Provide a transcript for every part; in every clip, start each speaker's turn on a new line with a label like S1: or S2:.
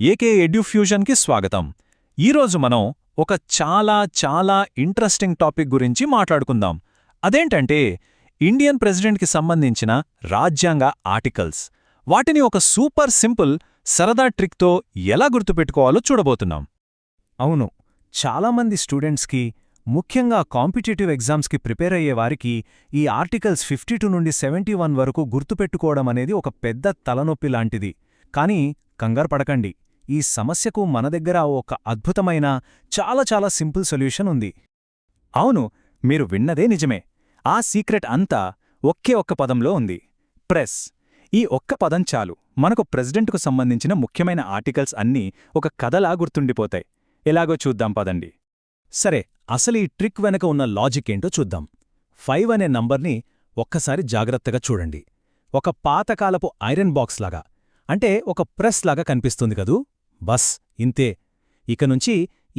S1: AK ఎడ్యుఫ్యూజన్కి స్వాగతం. ఈరోజు మనం ఒక చాలా ఇంట్రెస్టింగ్ టాపిక్ గురించి మాట్లాడుకుందాం. అదేంటంటే ఇండియన్ ప్రెసిడెంట్కి సంబంధించిన రాజ్యాంగ ఆర్టికల్స్. వాటిని ఒక సూపర్ సింపుల్ సరదా ట్రిక్తో ఎలా గుర్తుపెట్టుకోవాలో చూడబోతున్నాం. అవును, చాలామంది స్టూడెంట్స్కి, ముఖ్యంగా కాంపిటేటివ్ ఎగ్జామ్స్కి ప్రిపేర్ అయ్యేవారికి ఈ ఆర్టికల్స్ 52 నుండి 71 వరకు గుర్తుపెట్టుకోవడం అనేది ఒక పెద్ద తలనొప్పి లాంటిది. కానీ కంగారు పడకండి, ఈ సమస్యకు మన దగ్గర ఒక అద్భుతమైన చాలా సింపుల్ సొల్యూషన్ ఉంది. అవును, మీరు విన్నదే నిజమే. ఆ సీక్రెట్ అంతా ఒకే ఒక్క పదంలో ఉంది: ప్రెస్. ఈ ఒక్క పదం చాలు, మనకు ప్రెసిడెంట్కు సంబంధించిన ముఖ్యమైన ఆర్టికల్స్ అన్నీ ఒక కథలా గుర్తుండిపోతాయి. ఎలాగో చూద్దాం పదండి. సరే, అసలు ఈ ట్రిక్ వెనక ఉన్న లాజిక్ ఏంటో చూద్దాం. 5 అనే నంబర్ని ఒక్కసారి జాగ్రత్తగా చూడండి. ఒక పాతకాలపు ఐరన్ బాక్స్ లాగా, అంటే ఒక ప్రెస్ లాగా కనిపిస్తుంది కదూ. బస్ ఇంతే. ఇక నుంచి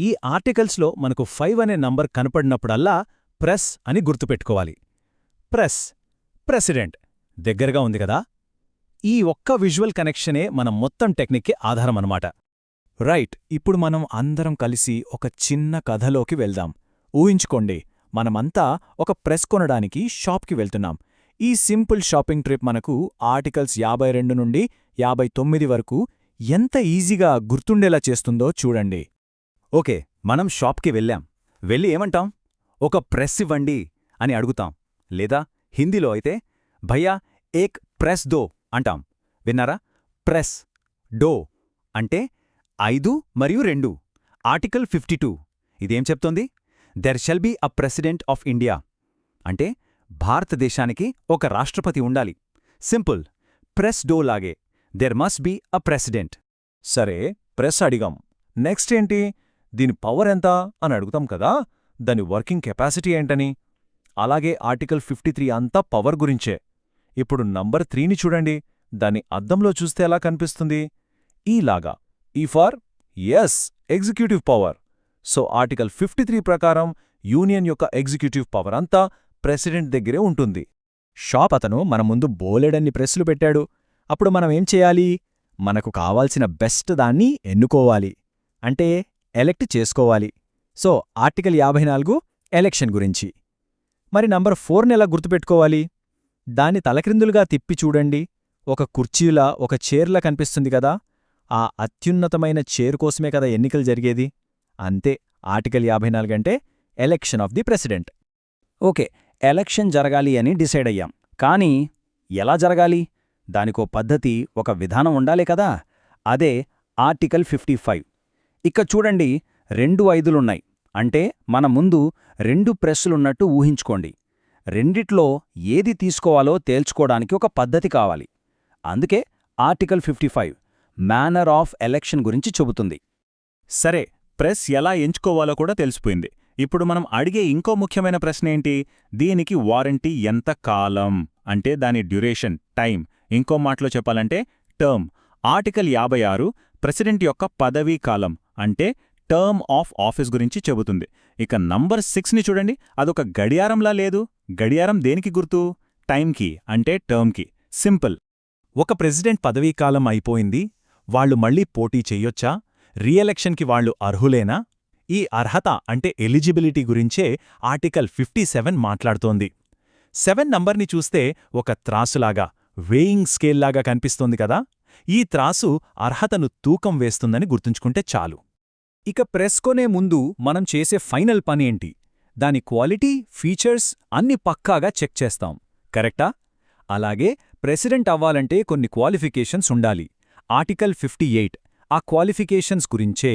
S1: ఈ ఆర్టికల్స్లో మనకు 5 అనే నంబర్ కనపడినప్పుడల్లా ప్రెస్ అని గుర్తుపెట్టుకోవాలి. ప్రెస్, ప్రెసిడెంట్ దగ్గరగా ఉంది కదా. ఈ ఒక్క విజువల్ కనెక్షనే మన మొత్తం టెక్నిక్కి ఆధారమన్నమాట. రైట్, ఇప్పుడు మనం అందరం కలిసి ఒక చిన్న కథలోకి వెళ్దాం. ఊహించుకోండి, మనమంతా ఒక ప్రెస్ కొనడానికి షాప్కి వెళ్తున్నాం. ఈ సింపుల్ షాపింగ్ ట్రిప్ మనకు ఆర్టికల్స్ 52 నుండి 59 వరకు ఎంత ఈజీగా గుర్తుండేలా చేస్తుందో చూడండి. ఓకే, మనం షాప్కి వెళ్ళి ఏమంటాం? ఒక ప్రెస్ ఇవ్వండి అని అడుగుతాం. లేదా హిందీలో అయితే భయ్యా ఏక్ ప్రెస్ దో అంటాం. విన్నారా? ప్రెస్, డో అంటే 5 మరియు 2. ఆర్టికల్ 52 ఇదేం చెప్తోంది? There shall be a president of India అంటే భారతదేశానికి ఒక రాష్ట్రపతి ఉండాలి. సింపుల్, ప్రెస్ డో లాగే there must be a president. సరే, ప్రెస్ అడిగాం. నెక్స్ట్ ఏంటి? దీని పవర్ ఎంత అని అడుగుతాం కదా. దాని వర్కింగ్ కెపాసిటీ ఏంటని. అలాగే ఆర్టికల్ 53 అంతా పవర్ గురించే. ఇప్పుడు నంబర్ 3ని చూడండి. దాన్ని అద్దంలో చూస్తే ఎలా కనిపిస్తుంది? ఈలాగా. ఈ ఫార్ ఎస్, ఎగ్జిక్యూటివ్ పవర్. సో ఆర్టికల్ 53 ప్రకారం యూనియన్ యొక్క ఎగ్జిక్యూటివ్ పవర్ అంతా ప్రెసిడెంట్ దగ్గరే ఉంటుంది. షాప్ అతను మన ముందు బోలెడన్ని ప్రెస్సులు పెట్టాడు. అప్పుడు మనం ఏం చేయాలి? మనకు కావాల్సిన బెస్ట్ దాన్ని ఎన్నుకోవాలి, అంటే ఎలెక్ట్ చేసుకోవాలి. సో ఆర్టికల్ 54 ఎలక్షన్ గురించి. మరి నంబర్ 4నెలా గుర్తుపెట్టుకోవాలి? దాన్ని తలక్రిందులుగా తిప్పి చూడండి. ఒక కుర్చీలా, ఒక చైర్లా కనిపిస్తుంది కదా. ఆ అత్యున్నతమైన చైర్ కోసమే కదా ఎన్నికలు జరిగేది. అంతే, ఆర్టికల్ 54 అంటే election of the president. Okay, election జరగాలి అని డిసైడ్ అయ్యాం. కానీ ఎలా జరగాలి? దానికో పద్ధతి, ఒక విధానం ఉండాలి కదా. అదే ఆర్టికల్ 55. ఇక చూడండి, 2 5లున్నాయి. అంటే మన ముందు 2 ప్రెస్సులున్నట్టు ఊహించుకోండి. రెండిట్లో ఏది తీసుకోవాలో తేల్చుకోవడానికి ఒక పద్ధతి కావాలి. అందుకే ఆర్టికల్ 55 మేనర్ ఆఫ్ ఎలక్షన్ గురించి చెబుతుంది. సరే, ప్రెస్ ఎలా ఎంచుకోవాలో కూడా తెలిసిపోయింది. ఇప్పుడు మనం అడిగే ఇంకో ముఖ్యమైన ప్రశ్న ఏంటి? దీనికి వారంటీ ఎంత కాలం, అంటే దాని డ్యూరేషన్, టైం. ఇంకో మాటలో చెప్పాలంటే టర్మ్. ఆర్టికల్ 56 ప్రెసిడెంట్ యొక్క పదవీ కాలం, అంటే టర్మ్ ఆఫ్ ఆఫీస్ గురించి చెబుతుంది. ఇక నంబర్ 6ని చూడండి. అదొక గడియారంలా లేదు. గడియారం దేనికి గుర్తు? టైంకి, అంటే టర్మ్కి. సింపుల్. ఒక ప్రెసిడెంట్ పదవీకాలం అయిపోయింది, వాళ్లు మళ్లీ పోటీ చెయ్యొచ్చా? రీఎలక్షన్కి వాళ్లు అర్హులేనా? ఈ అర్హత అంటే ఎలిజిబిలిటీ గురించే ఆర్టికల్ 57 మాట్లాడుతోంది. 7 నంబర్ని చూస్తే ఒక త్రాసులాగా, వేయింగ్ స్కేల్లాగా కనిపిస్తోంది కదా. ఈ త్రాసు అర్హతను తూకం వేస్తుందని గుర్తుంచుకుంటే చాలు. ఇక ప్రెస్ కొనే ముందు మనం చేసే ఫైనల్ పని ఏంటి? దాని క్వాలిటీ, ఫీచర్స్ అన్ని పక్కాగా చెక్ చేస్తాం. కరెక్టా? అలాగే ప్రెసిడెంట్ అవ్వాలంటే కొన్ని క్వాలిఫికేషన్స్ ఉండాలి. ఆర్టికల్ 58 ఆ క్వాలిఫికేషన్స్ గురించే.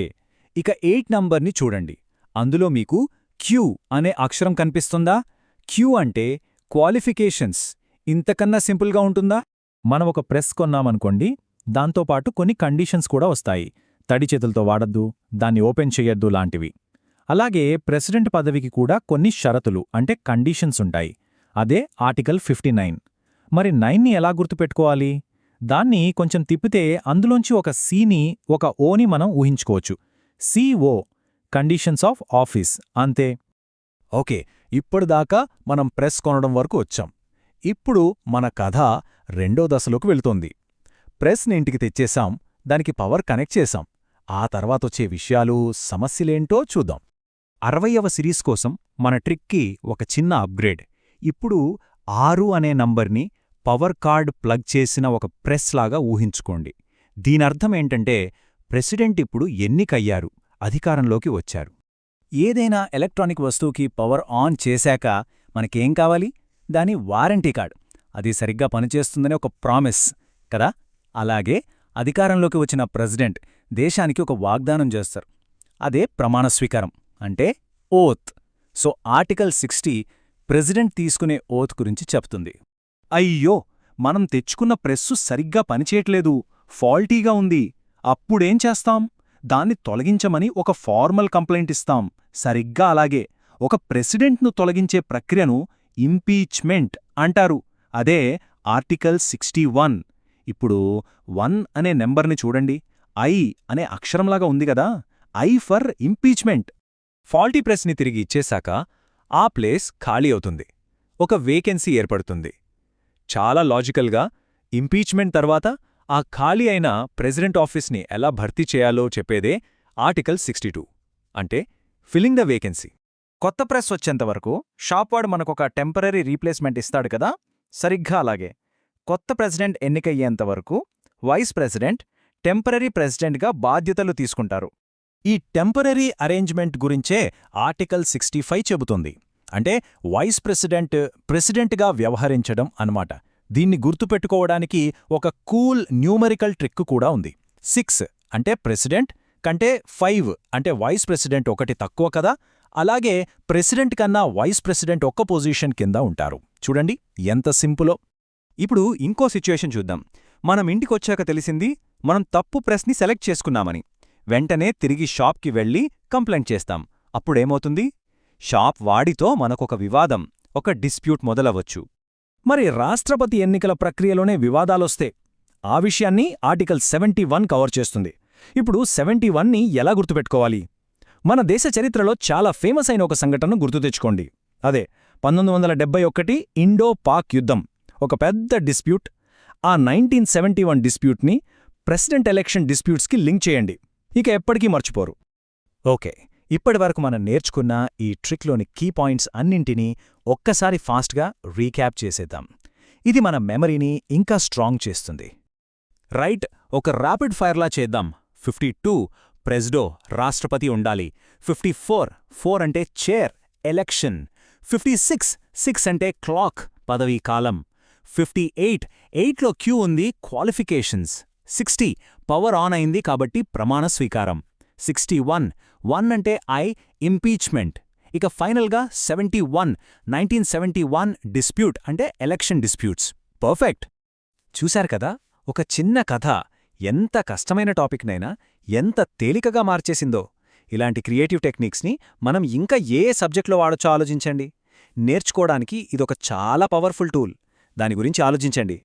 S1: ఇక 8 నంబర్ని చూడండి. అందులో మీకు క్యూ అనే అక్షరం కనిపిస్తుందా? క్యూ అంటే క్వాలిఫికేషన్స్. ఇంతకన్నా సింపుల్గా ఉంటుందా? మనం ఒక ప్రెస్ కొన్నామనుకోండి, దాంతోపాటు కొన్ని కండిషన్స్ కూడా వస్తాయి. తడి చేతులతో వాడద్దు, దాన్ని ఓపెన్ చెయ్యొద్దు లాంటివి. అలాగే ప్రెసిడెంట్ పదవికి కూడా కొన్ని షరతులు, అంటే కండిషన్స్ ఉంటాయి. అదే ఆర్టికల్ 59. మరి 9ని ఎలా గుర్తుపెట్టుకోవాలి? దాన్ని కొంచెం తిప్పితే అందులోంచి ఒక సిని, ఒక ఓని మనం ఊహించుకోవచ్చు. సిఓ, కండిషన్స్ ఆఫ్ ఆఫీస్. అంతే. ఓకే, ఇప్పటిదాకా మనం ప్రెస్ కొనడం వరకు వచ్చాం. ఇప్పుడు మన కథ రెండో దశలోకి వెళుతోంది. ప్రెస్ని ఇంటికి తెచ్చేశాం, దానికి పవర్ కనెక్ట్ చేశాం. ఆ తర్వాతొచ్చే విషయాలు, సమస్యలేంటో చూద్దాం. 60వ సిరీస్ కోసం మన ట్రిక్కి ఒక చిన్న అప్గ్రేడ్. ఇప్పుడు 6 అనే నంబర్ని పవర్ కార్డ్ ప్లగ్ చేసిన ఒక ప్రెస్ లాగా ఊహించుకోండి. దీనర్థమేంటంటే ప్రెసిడెంట్ ఇప్పుడు ఎన్నికయ్యారు, అధికారంలోకి వచ్చారు. ఏదైనా ఎలక్ట్రానిక్ వస్తువుకి పవర్ ఆన్ చేశాక మనకేం కావాలి? దాని వారంటీ కార్డ్. అది సరిగ్గా పనిచేస్తుందనే ఒక ప్రామిస్ కదా. అలాగే అధికారంలోకి వచ్చిన ప్రెసిడెంట్ దేశానికి ఒక వాగ్దానం చేస్తారు. అదే ప్రమాణ స్వీకారం, అంటే ఓత్. సో ఆర్టికల్ 60 ప్రెసిడెంట్ తీసుకునే ఓత్ గురించి చెప్తుంది. అయ్యో, మనం తెచ్చుకున్న ప్రెస్సు సరిగ్గా పనిచేయట్లేదు, ఫాల్టీగా ఉంది. అప్పుడేం చేస్తాం? దాన్ని తొలగించమని ఒక ఫార్మల్ కంప్లైంట్ ఇస్తాం. సరిగ్గా అలాగే ఒక ప్రెసిడెంట్ను తొలగించే ప్రక్రియను ఇంపీచ్మెంట్ అంటారు. అదే ఆర్టికల్ 61. ఇప్పుడు 1 అనే నెంబర్ని చూడండి. ఐ అనే అక్షరంలాగా ఉంది గదా. I for impeachment. ఫాల్టీ ప్రెస్ని తిరిగి ఇచ్చేశాక ఆ ప్లేస్ ఖాళీ అవుతుంది, ఒక వేకెన్సీ ఏర్పడుతుంది. చాలా లాజికల్గా ఇంపీచ్మెంట్ తర్వాత ఆ ఖాళీ అయిన ప్రెసిడెంట్ ఆఫీస్ని ఎలా భర్తీ చేయాలో చెప్పేదే ఆర్టికల్ 62, అంటే ఫిల్లింగ్ ద వేకెన్సీ. కొత్త ప్రెస్ వచ్చేంతవరకు షాప్వాడ్ మనకొక టెంపరరీ రీప్లేస్మెంట్ ఇస్తాడు కదా. సరిగ్గా అలాగే కొత్త ప్రెసిడెంట్ ఎన్నికయ్యేంతవరకు వైస్ ప్రెసిడెంట్ టెంపరరీ ప్రెసిడెంట్గా బాధ్యతలు తీసుకుంటారు. ఈ టెంపరరీ అరేంజ్మెంట్ గురించే ఆర్టికల్ 65 చెబుతుంది. అంటే వైస్ ప్రెసిడెంట్గా వ్యవహరించడం అన్నమాట. దీన్ని గుర్తుపెట్టుకోవడానికి ఒక కూల్ న్యూమరికల్ ట్రిక్ కూడా ఉంది. 6 అంటే ప్రెసిడెంట్ కంటే 5 అంటే వైస్ ప్రెసిడెంట్ ఒకటి తక్కువ కదా. అలాగే ప్రెసిడెంట్ కన్నా వైస్ ప్రెసిడెంట్ ఒక్క పొజిషన్ కింద ఉంటారు. చూడండి ఎంత సింపులో. ఇప్పుడు ఇంకో సిచ్యుయేషన్ చూద్దాం. మనం ఇంటికొచ్చాక తెలిసింది మనం తప్పు ప్రెస్ని సెలెక్ట్ చేసుకున్నామని. వెంటనే తిరిగి షాప్కి వెళ్ళి కంప్లైంట్ చేస్తాం. అప్పుడేమవుతుంది? షాప్ వాడితో మనకొక వివాదం, ఒక డిస్ప్యూట్ మొదలవచ్చు. మరి రాష్ట్రపతి ఎన్నికల ప్రక్రియలోనే వివాదాలొస్తే ఆ విషయాన్ని ఆర్టికల్ 71 కవర్ చేస్తుంది. ఇప్పుడు 71ని ఎలా గుర్తుపెట్టుకోవాలి? మన దేశ చరిత్రలో చాలా ఫేమస్ అయిన ఒక సంఘటనను గుర్తు తెచ్చుకోండి. అదే 1971 ఇండో-పాక్ యుద్ధం. ఒక పెద్ద డిస్ప్యూట్. ఆ 1971 డిస్ప్యూట్ని ప్రెసిడెంట్ ఎలక్షన్ డిస్ప్యూట్స్కి లింక్ చేయండి. ఇక ఎప్పటికీ మర్చిపోరు. ఓకే, ఇప్పటివరకు మనం నేర్చుకున్న ఈ ట్రిక్లోని కీ పాయింట్స్ అన్నింటినీ ఒక్కసారి ఫాస్ట్గా రీక్యాప్ చేసేద్దాం. ఇది మన మెమరీని ఇంకా స్ట్రాంగ్ చేస్తుంది. రైట్, ఒక ర్యాపిడ్ ఫైర్లా చేద్దాం. 52 ప్రెసిడో, రాష్ట్రపతి ఉండాలి. 54 అంటే చైర్, ఎలక్షన్. 56 అంటే క్లాక్, పదవీ కాలం. 58లో క్యూ ఉంది, క్వాలిఫికేషన్స్. 60 పవర్ ఆన్ అయింది కాబట్టి ప్రమాణ స్వీకారం. 61 అంటే ఐ, ఇంపీచ్మెంట్. ఇక ఫైనల్గా 71 1971 డిస్ప్యూట్ అంటే ఎలక్షన్ డిస్ప్యూట్స్. పర్ఫెక్ట్. చూశారు కదా, ఒక చిన్న కథ ఎంత కష్టమైన టాపిక్నైనా ఎంత తేలికగా మార్చేసిందో. ఇలాంటి క్రియేటివ్ టెక్నిక్స్ని మనం ఇంకా ఏ సబ్జెక్ట్లో వాడొచ్చో ఆలోచించండి. నేర్చుకోవడానికి ఇదొక చాలా పవర్ఫుల్ టూల్. దాని గురించి ఆలోచించండి.